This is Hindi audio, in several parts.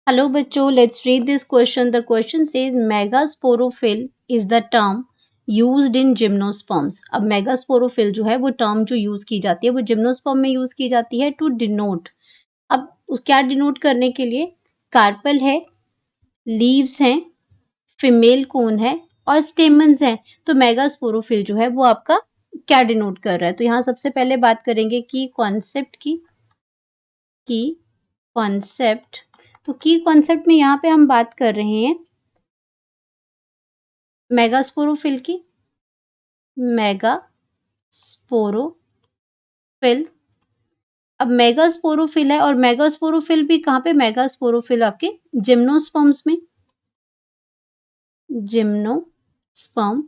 Hello बच्चों, let's read this question. The question says megasporophyll is the term used in gymnosperms. अब megasporophyll जो है वो term जो यूज की जाती है वो जिम्नोस्पर्म में यूज की जाती है टू डिनोट। अब क्या डिनोट करने के लिए? कार्पल है, लीव्स हैं, फीमेल कोन है और स्टेमन्स हैं। तो मेगास्पोरोफिल जो है वो आपका क्या डिनोट कर रहा है? तो यहाँ सबसे पहले बात करेंगे की कॉन्सेप्ट की कॉन्सेप्ट। तो की कॉन्सेप्ट में यहाँ पे हम बात कर रहे हैं मेगास्पोरोफिल की। मेगास्पोरोफिल, अब मेगास्पोरोफिल है और मेगास्पोरोफिल भी कहाँ पे? मेगास्पोरोफिल आपके जिम्नोस्पर्म्स में, जिम्नोस्पर्म,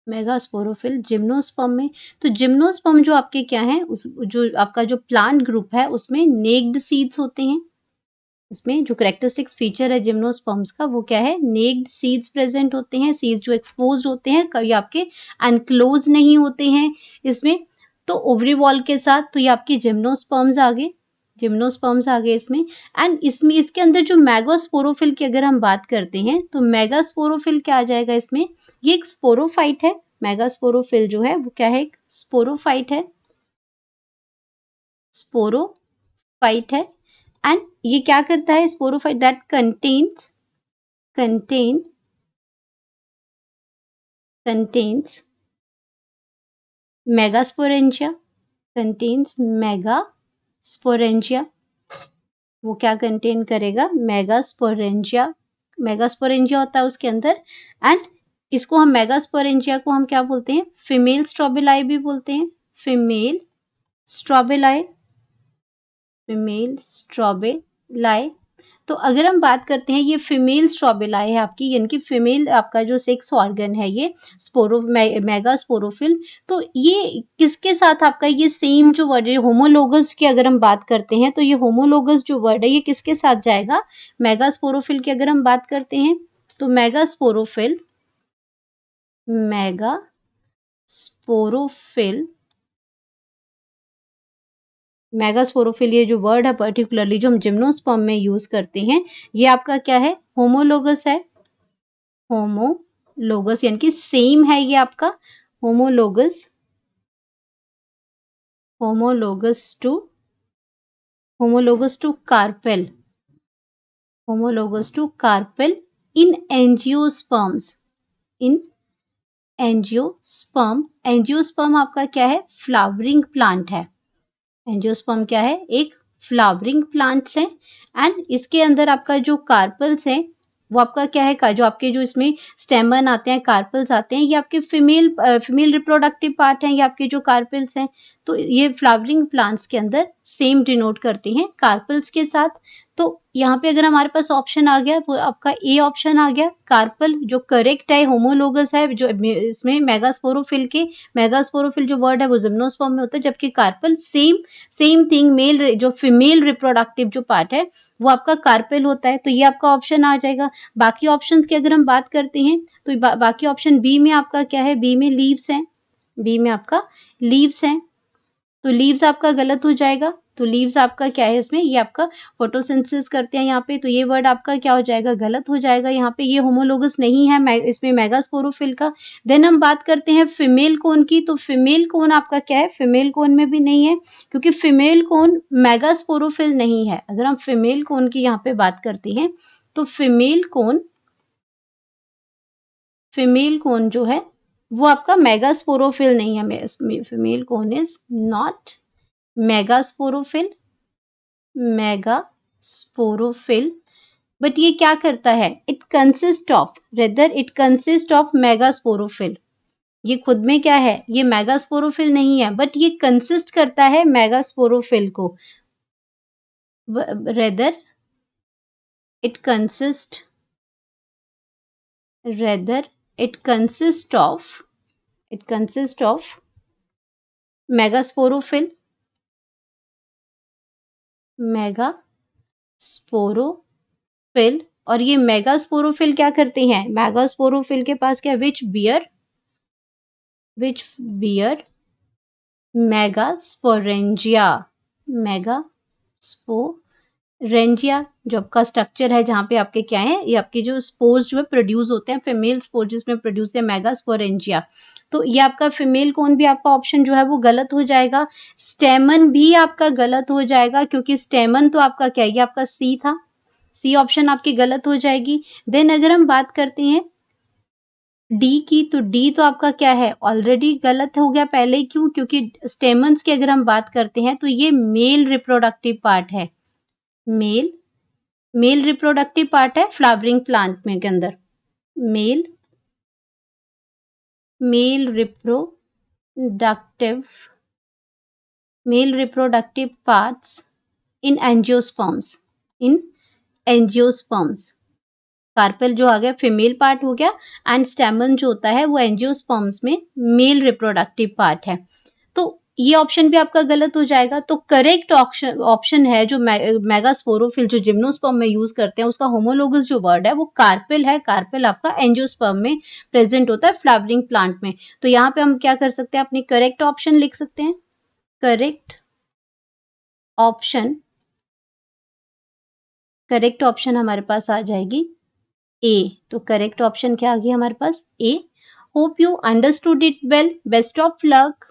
मेगास्पोरोफिल जिम्नोस्पर्म में। तो जिम्नोस्पर्म जो आपके क्या है, उस जो आपका जो प्लांट ग्रुप है उसमें नेक्ड सीड्स होते हैं। इसमें जो करेक्टरिस्टिक्स फीचर है जिम्नोस्पर्म्स का वो क्या है? नेक्ड सीड्स प्रेजेंट होते हैं। सीड्स जो एक्सपोज्ड होते हैं, कभी आपके एनक्लोज नहीं होते हैं इसमें। तो ओवरी वॉल के साथ, तो ये आपकी जिम्नोस्पर्म्स आ गए, जिम्नोस्पर्म्स आ गए इसमें। एंड इसमें इसके अंदर जो मेगास्पोरोफिल की अगर हम बात करते हैं तो मेगास्पोरोफिल क्या आ जाएगा इसमें? ये एक स्पोरोफाइट है। मेगास्पोरोफिल जो है वो क्या है? एक स्पोरोफाइट है, स्पोरोफाइट है। एंड ये क्या करता है? Sporophyte that contain contains megasporangia, contains megasporangia. वो क्या कंटेन करेगा? मेगास्पोरेंजिया। मेगास्पोरेंजिया होता है उसके अंदर। एंड इसको हम मेगास्पोरेंजिया को हम क्या बोलते हैं? फीमेल स्ट्रॉबिलाई भी बोलते हैं। Female strobili, female strobili. तो अगर हम बात करते हैं, ये फीमेल स्ट्रॉबिलाई है आपकी, यानी कि फीमेल आपका जो सेक्स ऑर्गन है ये मेगास्पोरोफिल। तो ये किसके साथ आपका ये सेम जो वर्ड है होमोलोगस की अगर हम बात करते हैं तो ये होमोलोगस जो वर्ड है ये किसके साथ जाएगा? मेगास्पोरोफिल की अगर हम बात करते हैं तो मेगास्पोरोफिल, मेगास्पोरोफिल, मेगास्पोरोफिल ये जो वर्ड है पर्टिकुलरली जो हम जिम्नोस्पर्म में यूज करते हैं ये आपका क्या है? होमोलोगस है। होमोलोगस यानी कि सेम है ये आपका। Homologous, homologous to, homologous to carpel, homologous to carpel in angiosperms, in angiosperm. Angiosperm आपका क्या है? फ्लावरिंग प्लांट है। एंजियोस्पर्म क्या है? एक फ्लावरिंग प्लांट्स हैं। एंड इसके अंदर आपका जो कार्पल्स हैं वो आपका क्या है? जो आपके जो इसमें स्टेमन आते हैं, कार्पल्स आते हैं, ये आपके फीमेल रिप्रोडक्टिव पार्ट हैं, ये आपके जो कार्पल्स हैं। तो ये फ्लावरिंग प्लांट्स के अंदर सेम डिनोट करते हैं कार्पल्स के साथ। तो यहाँ पे अगर हमारे पास ऑप्शन आ गया वो आपका ए ऑप्शन आ गया, कार्पल जो करेक्ट है। होमोलोगस है जो इसमें मेगास्पोरोफिल के, मेगास्पोरोफिल जो वर्ड है वो जिम्नोस्पर्म में होता है, जबकि कार्पल सेम थिंग मेल जो फीमेल रिप्रोडक्टिव जो पार्ट है वो आपका कार्पेल होता है। तो ये आपका ऑप्शन आ जाएगा। बाकी ऑप्शंस की अगर हम बात करते हैं तो बाकी ऑप्शन बी में आपका क्या है? बी में लीव्स हैं, बी में आपका लीव्स हैं। तो लीव्स आपका गलत हो जाएगा। तो लीव्स आपका क्या है इसमें? ये आपका फोटोसिंथेसिस करते हैं यहाँ पे, तो ये वर्ड आपका क्या हो जाएगा? गलत हो जाएगा। यहाँ पे ये होमोलोगस नहीं है इसमें मेगास्पोरोफिल का। देन हम बात करते हैं फीमेल कोन की। तो फीमेल कोन आपका क्या है? फीमेल कोन में भी नहीं है, क्योंकि फीमेल कोन मेगास्पोरोफिल नहीं है। अगर हम फीमेल कोन की यहाँ पे बात करते हैं तो फीमेल कोन जो है वो आपका मेगास्पोरोफिल नहीं है। Female cone is not megasporophyll, megasporophyll. But ये क्या करता है? It consist of, rather it consist of megasporophyll. ये खुद में क्या है? ये मेगास्पोरोफिल नहीं है, बट ये कंसिस्ट करता है मेगास्पोरोफिल को। Rather it consist, rather it consist of, it consist of megasporophyll, megasporophyll. और ये मेगास्पोरोफिल क्या करते हैं? मेगास्पोरोफिल के पास क्या? विच बियर मेगास्पोरेंजिया, मेगास्पोरेंजिया, रेंजिया जो आपका स्ट्रक्चर है जहाँ पे आपके क्या है, ये आपके जो स्पोर्स जो है प्रोड्यूस होते हैं, फीमेल स्पोर्स जिसमें प्रोड्यूस है मेगास्पोरेंजिया। तो ये आपका फीमेल कोन भी आपका ऑप्शन जो है वो गलत हो जाएगा। स्टेमन भी आपका गलत हो जाएगा क्योंकि स्टेमन तो आपका क्या है, ये आपका सी था, सी ऑप्शन आपकी गलत हो जाएगी। देन अगर हम बात करते हैं डी की, तो डी तो आपका क्या है, ऑलरेडी गलत हो गया पहले ही। क्यों? क्योंकि स्टेमन्स की अगर हम बात करते हैं तो ये मेल रिप्रोडक्टिव पार्ट है, मेल मेल रिप्रोडक्टिव पार्ट है फ्लावरिंग प्लांट में के अंदर। Male male reproductive male reproductive parts in angiosperms, in angiosperms. Carpel जो आ गया फीमेल पार्ट हो गया, एंड स्टेमन जो होता है वो एंजियोस्पर्म्स में मेल रिप्रोडक्टिव पार्ट है। तो ये ऑप्शन भी आपका गलत हो जाएगा। तो करेक्ट ऑप्शन है जो मेगास्पोरोफिल जो जिम्नोस्पर्म में यूज करते हैं, उसका होमोलोगस जो वर्ड है वो कार्पेल है। कार्पेल आपका एंजियोस्पर्म में प्रेजेंट होता है फ्लावरिंग प्लांट में। तो यहाँ पे हम क्या कर सकते हैं, अपनी करेक्ट ऑप्शन लिख सकते हैं। करेक्ट ऑप्शन हमारे पास आ जाएगी ए। तो करेक्ट ऑप्शन क्या आ गया हमारे पास, A. Hope you understood it well. Best of luck.